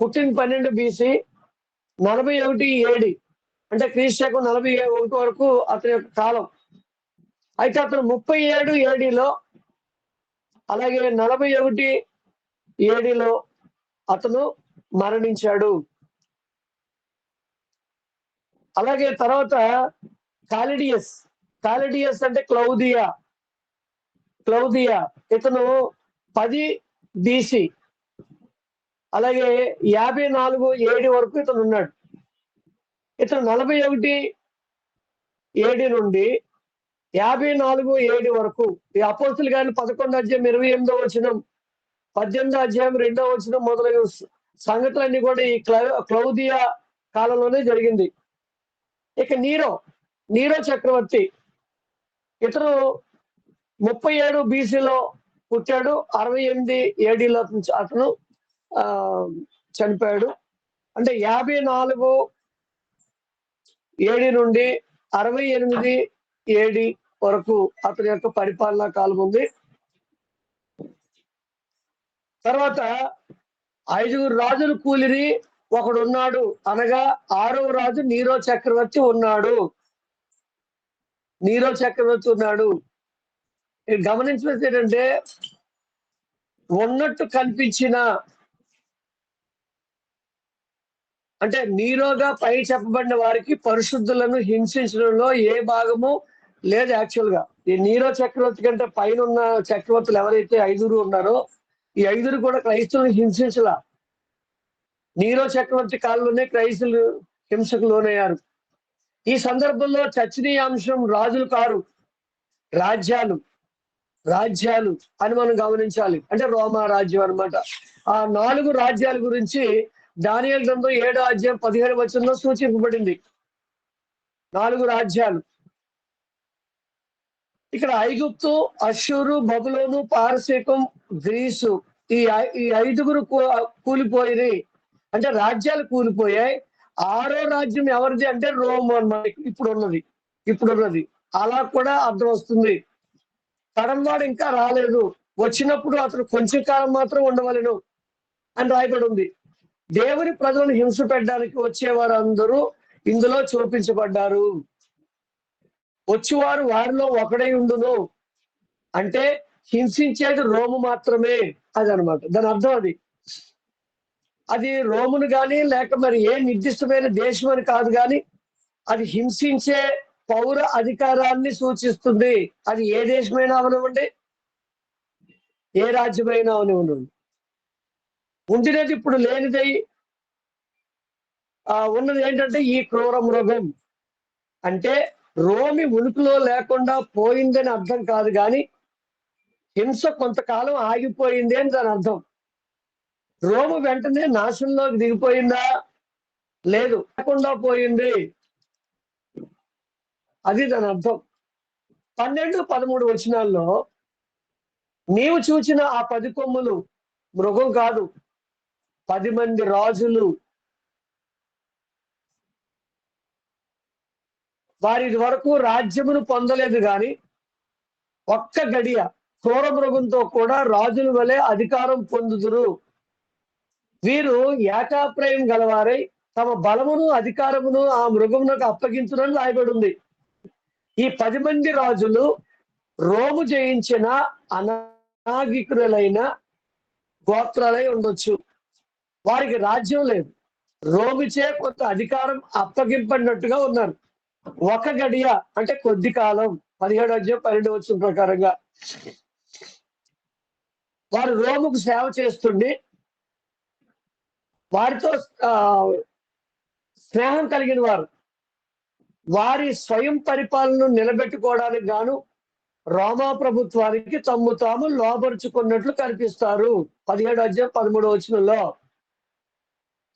పుట్టిన 12 బీసీ 41 ఏడి అంటే క్రీస్తు 41 వరకు అతని యొక్క కాలం. అయితే అతను 37 ఏడిలో అలాగే 41 ఏడిలో అతను మరణించాడు. అలాగే తర్వాత కాలిడియస్ అంటే క్లౌదియా ఇతను 10 బీసీ అలాగే 54 ఏడి వరకు ఇతను ఉన్నాడు. ఇతను 41 ఏడి నుండి 54 ఏడి వరకు ఈ అపోస్తుల గాని 11 అధ్యాయం 28వ వచనం 18వ అధ్యాయం 2వ వచనం మొదలైన సంగతులన్నీ కూడా ఈ క్లౌదియా కాలంలోనే జరిగింది. ఇక నీరో చక్రవర్తి ఇతను 37 బీసీలో పుట్టాడు. 68 ఏడీలో అతను చనిపోయాడు. అంటే 54 ఏడి నుండి 68 ఏడి వరకు అతని యొక్క పరిపాలనా కాలం ఉంది. తర్వాత 5 రాజులు కూలిరి ఒకడు ఉన్నాడు అనగా 6వ రాజు నీరో చక్రవర్తి ఉన్నాడు. గమనించినది ఏంటంటే ఉన్నట్టు కనిపించిన అంటే నీరోగా పై చెప్పబడిన వారికి పరిశుద్ధులను హింసించడంలో ఏ భాగము లేదు. యాక్చువల్ గా ఈ నీరో చక్రవర్తి కంటే పైన ఉన్న చక్రవర్తులు ఎవరైతే 5 ఉన్నారో ఈ 5 కూడా క్రైస్తవులను హింసించలా. నీరో చక్రవర్తి కాలంలోనే క్రైస్తవులు హింసకు లోనయ్యారు. ఈ సందర్భంలో చర్చనీయాంశం రాజులు కారు, రాజ్యాలు అని మనం గమనించాలి. అంటే రోమా రాజ్యం అన్నమాట. ఆ 4 రాజ్యాల గురించి దానియేలు గ్రంథం 7వ అధ్యాయం 17వ వచనంలో సూచింపబడింది. 4 రాజ్యాలు. ఇక్కడ ఐగుప్తు, అష్షూరు, బబులోను, పారసీకం, గ్రీసు ఈ 5 కూలిపోయి అంటే రాజ్యాలు కూలిపోయాయి. 6వ రాజ్యం ఎవరిది అంటే రోమ్ అన్నమాట. ఇప్పుడున్నది అలా కూడా అర్థం వస్తుంది. కడంవాడు ఇంకా రాలేదు, వచ్చినప్పుడు అతను కొంచెం కాలం మాత్రం ఉండవలెను అని రాయబడి ఉంది. దేవుని ప్రజలను హింస పెట్టడానికి వచ్చేవారు అందరూ ఇందులో చూపించబడ్డారు. వచ్చేవారు వారిలో ఒకడై ఉండును అంటే హింసించేది రోము మాత్రమే అది అనమాట. దాని అర్థం అది రోమును కానీ లేక మరి ఏ నిర్దిష్టమైన దేశం అని కాదు, కానీ అది హింసించే పౌర అధికారాన్ని సూచిస్తుంది. అది ఏ దేశమైనా అవనివ్వండి, ఏ రాజ్యమైనా అవనివ్వండి. ఉండినది ఇప్పుడు లేనిదై ఉన్నది ఏంటంటే ఈ క్రూర మృగం. అంటే రోమి ఉనికిలో లేకుండా పోయిందని అర్థం కాదు, కానీ హింస కొంతకాలం ఆగిపోయింది అని దాని అర్థం. రోము వెంటనే నాశనంలోకి దిగిపోయిందా? లేదు, లేకుండా పోయింది, అది దాని అర్థం. 12, 13 వచనాల్లో నీవు చూచిన ఆ 10 కొమ్ములు మృగం కాదు, 10 మంది రాజులు. వారి వరకు రాజ్యమును పొందలేదు, కానీ ఒక్క గడియ క్రూర మృగంతో కూడా రాజుల వలె అధికారం పొందుదురు. వీరు ఏకాప్రయం గలవారై తమ బలమును అధికారమును ఆ మృగమునకు అప్పగించునని రాయబడి ఉంది. ఈ 10 మంది రాజులు రోము జయించిన అనాగికులైన గోత్రాలై ఉండొచ్చు. వారికి రాజ్యం లేదు, రోమిచే కొంత అధికారం అప్పగింపడినట్టుగా ఉన్నారు. ఒక గడియ అంటే కొద్ది కాలం. 17వ అధ్యాయం 12వ వచనం ప్రకారంగా వారు రోముకు సేవ చేస్తుండి వారితో ఆ, స్నేహం కలిగిన వారు, వారి స్వయం పరిపాలనను నిలబెట్టుకోవడానికి గాను రోమా ప్రభుత్వానికి తమ్ము తాము లోబరుచుకున్నట్లు కనిపిస్తారు. 17 అధ్యాయం 13 వచనంలో.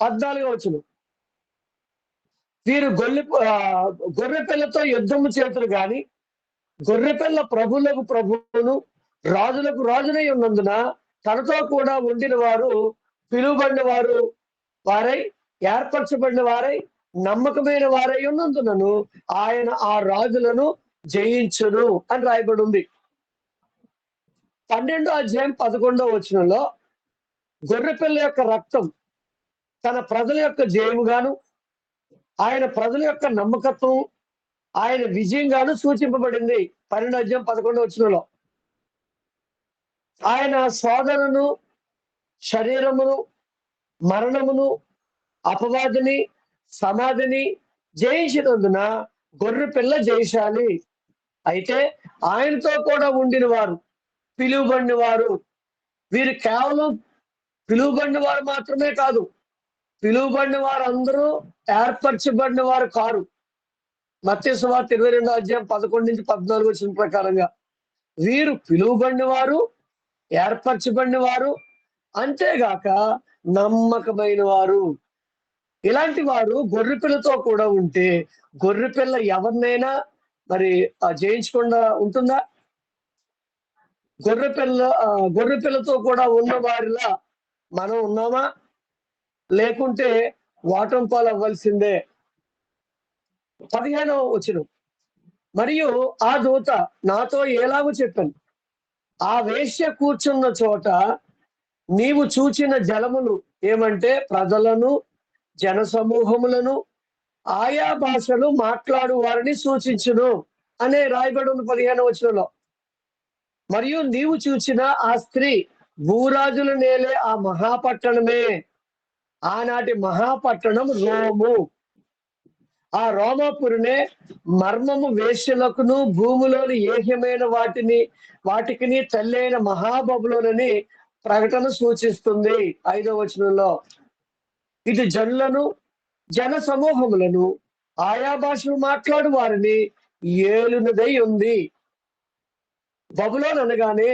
14 వచనం, వీరు గొర్రె పిల్లతో యుద్ధము చేతులు గాని గొర్రెపిల్ల ప్రభులకు ప్రభువును రాజులకు రాజునై ఉన్నందున తనతో కూడా ఉండిన వారు పిలువబడిన వారై ఏర్పరచబడిన వారై నమ్మకమైన వారై ఉన్నందునను ఆయన ఆ రాజులను జయించును అని రాయబడి ఉంది. 12 అధ్యాయం 11 వచనంలో గొర్రెపిల్ల యొక్క రక్తం తన ప్రజల యొక్క జయముగాను ఆయన ప్రజల యొక్క నమ్మకత్వం ఆయన విజయంగాను సూచింపబడింది. 12 అధ్యాయం 11 వచనంలో ఆయన శోధనను, శరీరమును, మరణమును, అపవాదిని, సమాధిని జయించినందున గొర్రె పిల్ల జయశాలి. అయితే ఆయనతో కూడా ఉండిన వారు పిలువబడిన వారు, వీరు కేవలం పిలువబడిన వారు మాత్రమే కాదు, పిలువబడిన వారు అందరూ ఏర్పరచబడిన వారు కారు. మత్తయి సువార్త 22 అధ్యాయం 11 నుంచి 14 ప్రకారంగా వీరు పిలువబడిన వారు, ఏర్పరచబడిన వారు, అంతేగాక నమ్మకమైన వారు. ఇలాంటి వారు గొర్రెపిల్లతో కూడా ఉంటే గొర్రెపిల్ల ఎవరినైనా మరి జయించకుండా ఉంటుందా? గొర్రెపిల్లతో కూడా ఉన్న వారిలా మనం ఉన్నామా? లేకుంటే ఓటమి పాలు అవ్వాల్సిందే. 15 వచనం, మరియు ఆ దూత నాతో ఎలాగో చెప్పాను, ఆ వేశ్య కూర్చున్న చోట నీవు చూచిన జలములు ఏమంటే ప్రజలను, జన సమూహములను, ఆయా భాషలు మాట్లాడు వారిని సూచించును అనే రాయబడి ఉంది 15 వచనంలో. మరియు నీవు చూచిన ఆ స్త్రీ భూరాజులు నేలే ఆ మహాపట్టణమే. ఆనాటి మహాపట్టణం రోము. ఆ రోమాపురినే మర్మము వేశ్యలకును భూమిలోని ఏహ్యమైన వాటికి తల్లైన మహాబబులోనని ప్రకటన సూచిస్తుంది. 5 వచనంలో ఇది జనులను, జన సమూహములను, ఆయా భాషలు మాట్లాడు వారిని ఏలునదై ఉంది. బబులోన్ అనగానే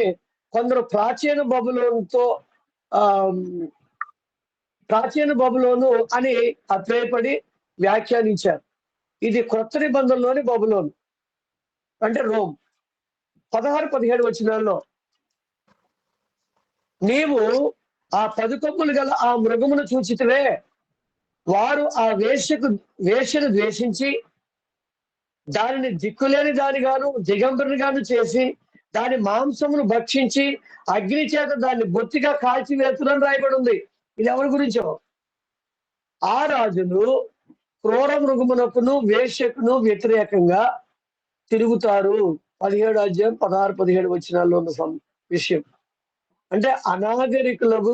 కొందరు ప్రాచీన బబులోను అని అభిప్రాయపడి వ్యాఖ్యానించారు. ఇది కొత్త నిబంధనలోని బబులోను అంటే రోమ్. 16-17 వచనాల్లో నీవు ఆ 10 కొమ్ములు గల ఆ మృగమును చూచితివే, వారు ఆ వేశ్యను ద్వేషించి దానిని దిక్కులేని దానిగాను దిగంబరిని గాను చేసి దాని మాంసమును భక్షించి అగ్ని చేత దాన్ని బొత్తిగా కాల్చివేతులని రాయబడి ఉంది. ఇది ఎవరి గురించో? ఆ రాజులు క్రూర మృగమునకును వేశ్యకును వ్యతిరేకంగా తిరుగుతారు. 17 అధ్యాయం 16-17 వచనాల్లో ఉన్న విషయం. అంటే అనాగరికులకు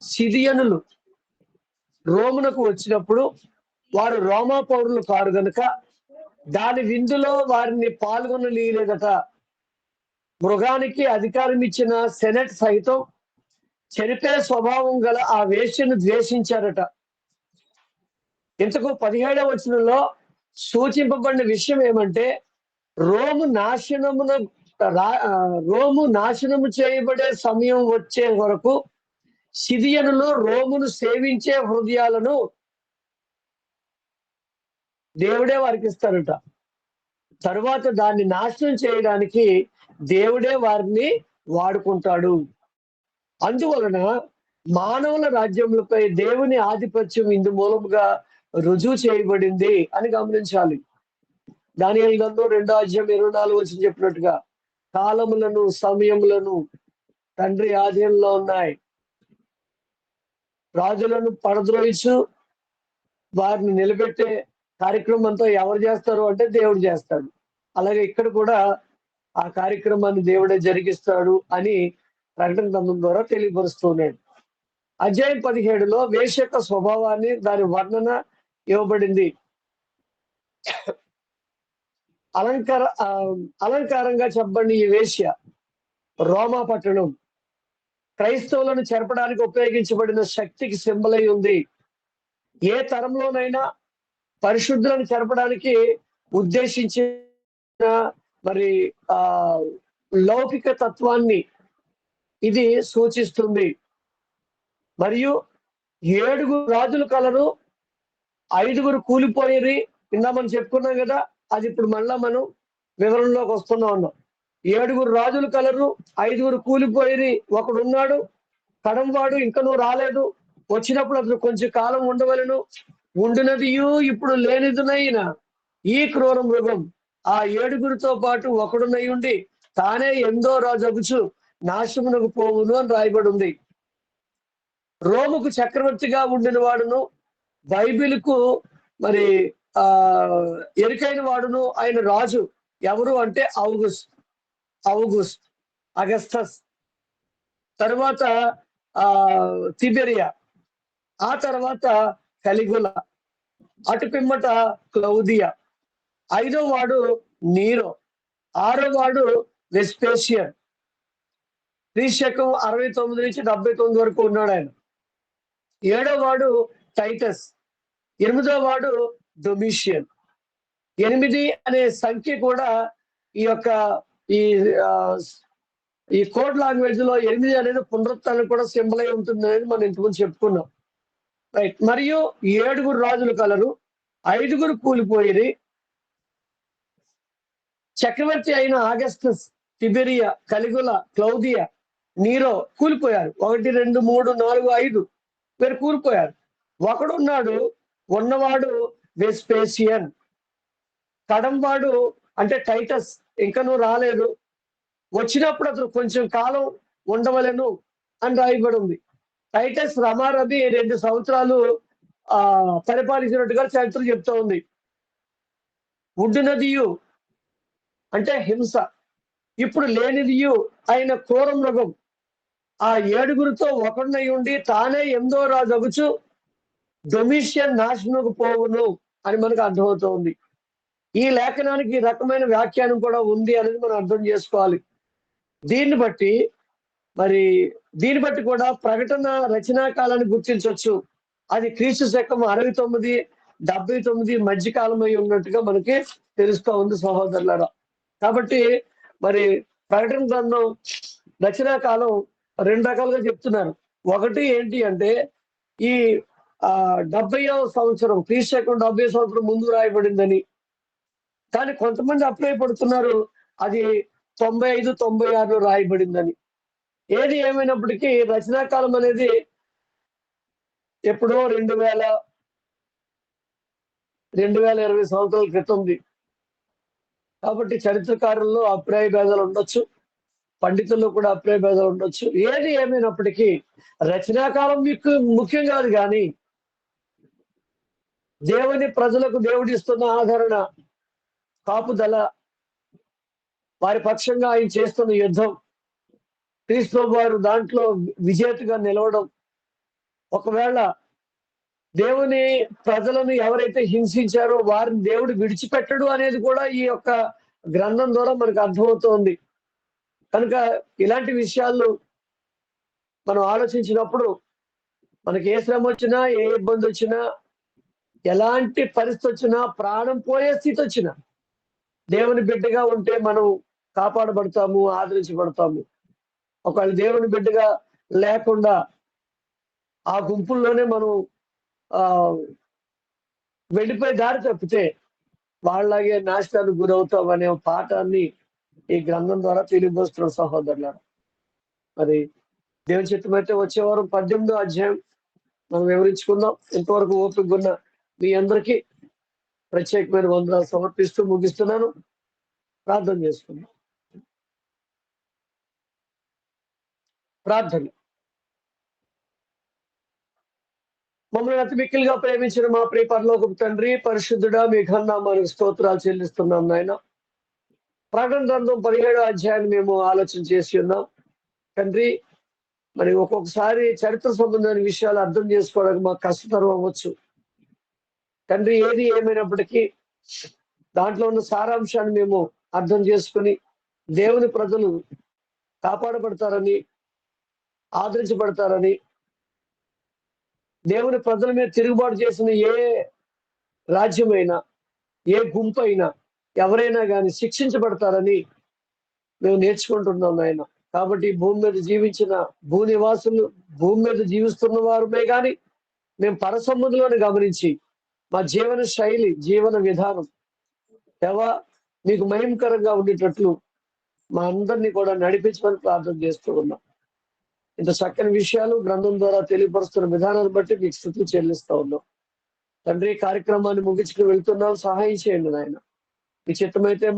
సిదియనులు రోమునకు వచ్చినప్పుడు వారు రోమా పౌరులు కారు గనుక దాని విందులో వారిని పాల్గొనలేదట. మృగానికి అధికారం ఇచ్చిన సెనెట్ సైతం చనిపే స్వభావం గల ఆ వేశ్యను ద్వేషించారట. ఇంతకు 17వ వచనంలో సూచింపబడిన విషయం ఏమంటే రోము నాశనము చేయబడే సమయం వచ్చే వరకు సిదియనులు రోమును సేవించే హృదయాలను దేవుడే వారికి ఇస్తారట. తరువాత దాన్ని నాశనం చేయడానికి దేవుడే వారిని వాడుకుంటాడు. అందువలన మానవుల రాజ్యములపై దేవుని ఆధిపత్యం ఇందు మూలముగా రుజువు చేయబడింది అని గమనించాలి. దానియేలు గ్రంథం 2 అధ్యాయం 24 చెప్పినట్టుగా కాలములను, సమయములను తండ్రి ఆధీనంలో ఉన్నాయి. రాజులను పడద్రోయిచు వారిని నిలబెట్టే కార్యక్రమం అంతా ఎవరు చేస్తారు అంటే దేవుడు చేస్తాడు. అలాగే ఇక్కడ కూడా ఆ కార్యక్రమాన్ని దేవుడే జరిగిస్తాడు అని ప్రకటన గ్రంథం ద్వారా తెలియపరుస్తున్నాడు. అధ్యాయం 17లో వేశ్య యొక్క స్వభావాన్ని, దాని వర్ణన ఇవ్వబడింది. అలంకారంగా చెప్పబడిన ఈ వేశ్య రోమా పట్టణం క్రైస్తవులను చెరపడానికి ఉపయోగించబడిన శక్తికి సింబల్ అయి ఉంది. ఏ తరంలోనైనా పరిశుద్ధులను చెరపడానికి ఉద్దేశించిన మరి ఆ లౌకిక తత్వాన్ని ఇది సూచిస్తుంది. మరియు 7 రాజుల కలరు, 5 కూలిపోయేది ఇందామని చెప్పుకున్నాం కదా, అది ఇప్పుడు మళ్ళా మనం వివరణలోకి ఉన్నాం. 7 రాజుల కలరు, 5 కూలిపోయేది, ఒకడున్నాడు కడంవాడు ఇంకనూ రాలేదు, వచ్చినప్పుడు అతను కొంచెం కాలం ఉండవలను, ఉండినదియు ఇప్పుడు లేనిదినైన ఈ క్రూర మృగం ఆ 7 పాటు ఒకడునై ఉండి తానే ఎందో రాజగుచు నాశమునకు పోవును అని రాయబడి ఉంది. రోముకు చక్రవర్తిగా ఉండిన వాడును, బైబిల్కు మరి ఎరికైన వాడును ఆయన రాజు ఎవరు అంటే ఔగుస్ట్, అగస్తస్, తర్వాత తిబెరియా, ఆ తర్వాత కలిగుల, అటు పిమ్మట క్లౌదియా, 5వ వాడు నీరో, 6వ వాడు వెస్పేషియన్. క్రీశకం 69 నుంచి 79 వరకు ఉన్నాడు ఆయన. 7వ వాడు టైటస్, 8వ వాడు డొమిషియన్. 8 అనే సంఖ్య కూడా ఈ యొక్క ఈ కోడ్ లాంగ్వేజ్ లో 8 అనేది పునరుత్థానం కూడా సింబల్ అయి ఉంటుంది అనేది మనం ఇంతకుముందు చెప్పుకున్నాం. రైట్. మరియు 7 రాజులు కలరు, 5 కూలిపోయేది. చక్రవర్తి అయిన ఆగస్టస్, తిబెరియా, కలిగుల, క్లౌదియా, నీరో కూలిపోయారు. 1, 2, 3, 4, 5 పేరు కూలిపోయారు. ఒకడున్నాడు, ఉన్నవాడు వెస్పేషియన్. కడంవాడు అంటే టైటస్ ఇంకనూ రాలేదు, వచ్చినప్పుడు అతను కొంచెం కాలం ఉండవలను అని రాయబడి ఉంది. టైటస్ రమారబి 2 సంవత్సరాలు పరిపాలించినట్టుగా చరిత్ర చెప్తా ఉంది. ఉండినదియు అంటే హింస, ఇప్పుడు లేనిదియు అయిన క్రూర మృగం ఆ 7 ఒకడినై ఉండి తానే ఎందో రాజగుచు డొమిషియన్ నాశనకు పోవును అని మనకు అర్థమవుతోంది. ఈ లేఖనానికి ఈ రకమైన వ్యాఖ్యానం కూడా ఉంది అనేది మనం అర్థం చేసుకోవాలి. దీన్ని బట్టి కూడా ప్రకటన రచనా కాలాన్ని గుర్తించవచ్చు. అది క్రీస్తు శకం 69, 79 మధ్య కాలమై ఉన్నట్టుగా మనకి తెలుస్తూ ఉంది సహోదరులారా. కాబట్టి మరి ప్రకటన గ్రంథం రచనా కాలం 2 రకాలుగా చెప్తున్నారు. ఒకటి ఏంటి అంటే ఈ 70వ సంవత్సరం, క్రీస్తు శకం 70వ సంవత్సరం ముందు రాయబడిందని. కానీ కొంతమంది అభిప్రాయపడుతున్నారు అది 95, 96లో రాయబడిందని. ఏది ఏమైనప్పటికీ రచనా కాలం అనేది ఎప్పుడో 2020 సంవత్సరాల క్రితంది. కాబట్టి చరిత్రకారుల్లో అభిప్రాయ భేదాలు ఉండొచ్చు, పండితుల్లో కూడా అభిప్రాయ భేదాలు ఉండొచ్చు. ఏది ఏమైనప్పటికీ రచనాకాలం మీకు ముఖ్యం కాదు, కానీ దేవుని ప్రజలకు దేవుడిస్తున్న ఆదరణ, కాపుదల, వారి పక్షంగా ఆయన చేస్తున్న యుద్ధం, క్రీస్తు వారు దాంట్లో విజేతగా నిలవడం, ఒకవేళ దేవుని ప్రజలను ఎవరైతే హింసించారో వారిని దేవుడు విడిచిపెట్టడు అనేది కూడా ఈ యొక్క గ్రంథం ద్వారా మనకు అర్థమవుతోంది. కనుక ఇలాంటి విషయాలు మనం ఆలోచించినప్పుడు మనకి ఏ శ్రమ వచ్చినా, ఏ ఇబ్బంది వచ్చినా, ఎలాంటి పరిస్థితి వచ్చినా, ప్రాణం పోయే స్థితి వచ్చినా దేవుని బిడ్డగా ఉంటే మనం కాపాడబడతాము, ఆదరించబడతాము. ఒకవేళ దేవుని బిడ్డగా లేకుండా ఆ గుంపుల్లోనే మనం వెళ్ళిపోయి దారి తప్పితే వాళ్ళలాగే నాశనానికి గురవుతాం అనే పాఠాన్ని ఈ గ్రంథం ద్వారా తెలియబోస్తున్న సహోదరులారా. మరి దేవుని చిత్తమైతే వచ్చే వారం 18వ అధ్యాయం మనం వివరించుకుందాం. ఇంతవరకు ఓపిక ఉన్న మీ అందరికీ ప్రత్యేకమైన వందనాలు సమర్పిస్తూ ముగిస్తున్నాను. ప్రార్థన చేసుకుందాం. ప్రార్థన. మమ్మల్ని అతి మిక్కిలిగా ప్రేమించిన మా ప్రియ పరలోకపు తండ్రి, పరిశుద్ధుడా, మీ ఘననామానికి స్తోత్రాలు చెల్లిస్తున్నాం నాయన. ప్రకటన గ్రంథం 17వ అధ్యాయాన్ని మేము ఆలోచన చేసి ఉన్నాం తండ్రి. మరి ఒక్కొక్కసారి చరిత్ర సంబంధమైన విషయాలు అర్థం చేసుకోవడానికి మాకు కష్టతరం అవ్వచ్చు తండ్రి. ఏది ఏమైనప్పటికీ దాంట్లో ఉన్న సారాంశాన్ని మేము అర్థం చేసుకుని దేవుని ప్రజలు కాపాడబడతారని, ఆదరించబడతారని, దేవుని ప్రజల మీద తిరుగుబాటు చేసిన ఏ రాజ్యమైనా, ఏ గుంపైనా, ఎవరైనా కానీ శిక్షించబడతారని మేము నేర్చుకుంటున్నాం నాయన. కాబట్టి భూమి మీద జీవించిన భూనివాసులు, భూమి మీద జీవిస్తున్న వారమే కానీ మేము పరసముద్రంలోని గమనించి మా జీవన శైలి, జీవన విధానం దేవా మీకు మహిమకరంగా ఉండేటట్లు మా అందరినీ కూడా నడిపించమని ప్రార్థన చేస్తూ ఉన్నాం. ఇంత చక్కని విషయాలు గ్రంథం ద్వారా తెలియపరుస్తున్న విధానాన్ని బట్టి మీకు స్తుతులు చెల్లిస్తా ఉన్నాం. తండ్రి, కార్యక్రమాన్ని ముగించుకుని వెళ్తున్నాం, సహాయం చేయండి నాయన. మీ చిత్తమైతే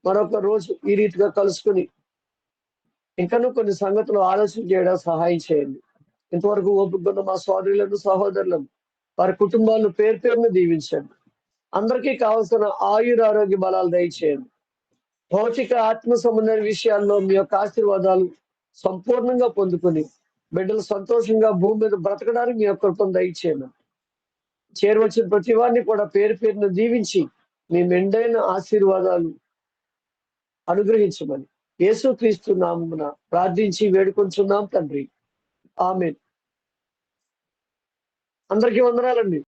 మరొక రోజు ఈ రీతిగా కలుసుకుని ఇంకనూ కొన్ని సంగతులు ఆలోచన చేయడం సహాయం చేయండి. ఇంతవరకు ఓపికన్న మా సోదరులను, సహోదరులను, వారి కుటుంబాలను పేరు పేరును దీవించండి. అందరికీ కావలసిన ఆయురారోగ్య బలాలు దయచేయండి. భౌతిక ఆత్మ సంబంధమైన విషయాల్లో మీ యొక్క ఆశీర్వాదాలు సంపూర్ణంగా పొందుకొని బిడ్డలు సంతోషంగా భూమి మీద బ్రతకడానికి మీ యొక్క కృపను దయచేయండి. చేరువచ్చిన ప్రతి వారిని కూడా పేరు పేరును దీవించి మీ మెండైన ఆశీర్వాదాలు అనుగ్రహించమని యేసుక్రీస్తు నామమున ప్రార్థించి వేడుకొంచున్నాం తండ్రి. ఆమేన్. అందరికీ వందనాలండి.